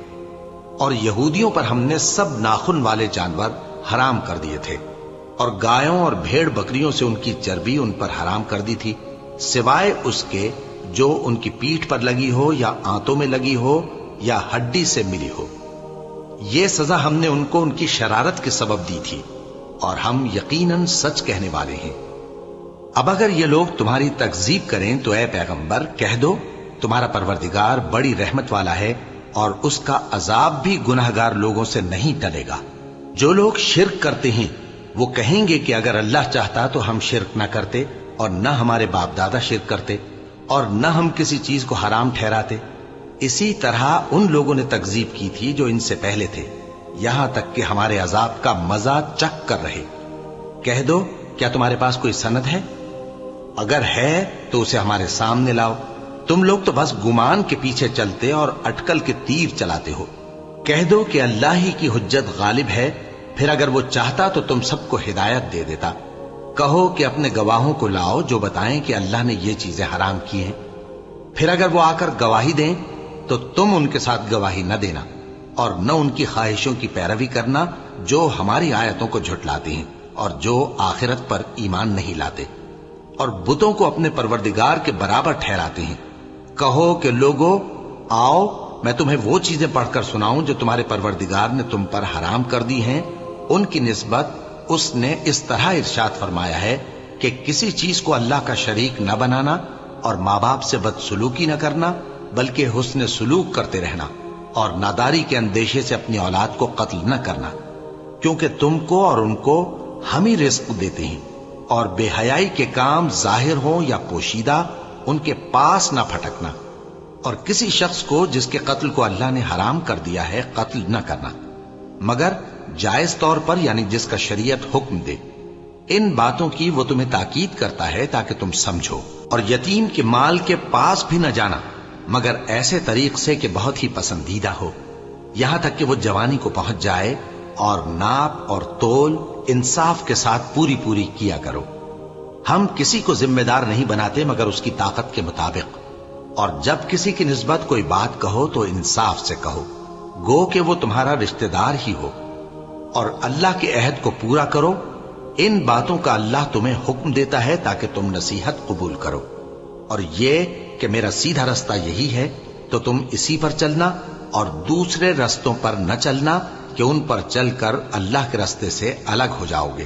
اور یہودیوں پر ہم نے سب ناخن والے جانور حرام کر دیے تھے، اور گایوں اور بھیڑ بکریوں سے ان کی چربی ان پر حرام کر دی تھی، سوائے اس کے جو ان کی پیٹھ پر لگی ہو یا آنتوں میں لگی ہو یا ہڈی سے ملی ہو۔ یہ سزا ہم نے ان کو ان کی شرارت کے سبب دی تھی، اور ہم یقیناً سچ کہنے والے ہیں۔ اب اگر یہ لوگ تمہاری تکذیب کریں تو اے پیغمبر کہہ دو تمہارا پروردگار بڑی رحمت والا ہے، اور اس کا عذاب بھی گناہگار لوگوں سے نہیں ٹلے گا۔ جو لوگ شرک کرتے ہیں وہ کہیں گے کہ اگر اللہ چاہتا تو ہم شرک نہ کرتے، اور نہ ہمارے باپ دادا شرک کرتے، اور نہ ہم کسی چیز کو حرام ٹھہراتے۔ اسی طرح ان لوگوں نے تکذیب کی تھی جو ان سے پہلے تھے، یہاں تک کہ ہمارے عذاب کا مزہ چکھ کر رہے۔ کہہ دو کیا تمہارے پاس کوئی سند ہے؟ اگر ہے تو اسے ہمارے سامنے لاؤ۔ تم لوگ تو بس گمان کے پیچھے چلتے اور اٹکل کے تیر چلاتے ہو۔ کہہ دو کہ اللہ ہی کی حجت غالب ہے، پھر اگر وہ چاہتا تو تم سب کو ہدایت دے دیتا۔ کہو کہ اپنے گواہوں کو لاؤ جو بتائیں کہ اللہ نے یہ چیزیں حرام کی ہیں، پھر اگر وہ آ کر گواہی دیں تو تم ان کے ساتھ گواہی نہ دینا، اور نہ ان کی خواہشوں کی پیروی کرنا جو ہماری آیتوں کو جھٹلاتے ہیں اور جو آخرت پر ایمان نہیں لاتے، اور بتوں کو اپنے پروردگار کے برابر ٹھہراتے ہیں۔ کہو کہ لوگو آؤ میں تمہیں وہ چیزیں پڑھ کر سناؤں جو تمہارے پروردگار نے تم پر حرام کر دی ہیں۔ ان کی نسبت اس نے اس طرح ارشاد فرمایا ہے کہ کسی چیز کو اللہ کا شریک نہ بنانا، اور ماں باپ سے بدسلوکی نہ کرنا بلکہ حسن سلوک کرتے رہنا، اور ناداری کے اندیشے سے اپنی اولاد کو قتل نہ کرنا، کیونکہ تم کو اور ان کو ہم ہی رزق دیتے ہیں۔ اور بے حیائی کے کام ظاہر ہوں یا پوشیدہ ان کے پاس نہ پھٹکنا، اور کسی شخص کو جس کے قتل کو اللہ نے حرام کر دیا ہے قتل نہ کرنا، مگر جائز طور پر یعنی جس کا شریعت حکم دے۔ ان باتوں کی وہ تمہیں تاکید کرتا ہے تاکہ تم سمجھو۔ اور یتیم کے مال کے پاس بھی نہ جانا مگر ایسے طریق سے کہ بہت ہی پسندیدہ ہو، یہاں تک کہ وہ جوانی کو پہنچ جائے، اور ناپ اور تول انصاف کے ساتھ پوری پوری کیا کرو۔ ہم کسی کو ذمہ دار نہیں بناتے مگر اس کی طاقت کے مطابق، اور جب کسی کی نسبت کوئی بات کہو تو انصاف سے کہو، گو کہ وہ تمہارا رشتہ دار ہی ہو، اور اللہ کے عہد کو پورا کرو۔ ان باتوں کا اللہ تمہیں حکم دیتا ہے تاکہ تم نصیحت قبول کرو، اور یہ کہ میرا سیدھا رستہ یہی ہے تو تم اسی پر چلنا، اور دوسرے رستوں پر نہ چلنا کہ ان پر چل کر اللہ کے رستے سے الگ ہو جاؤ گے۔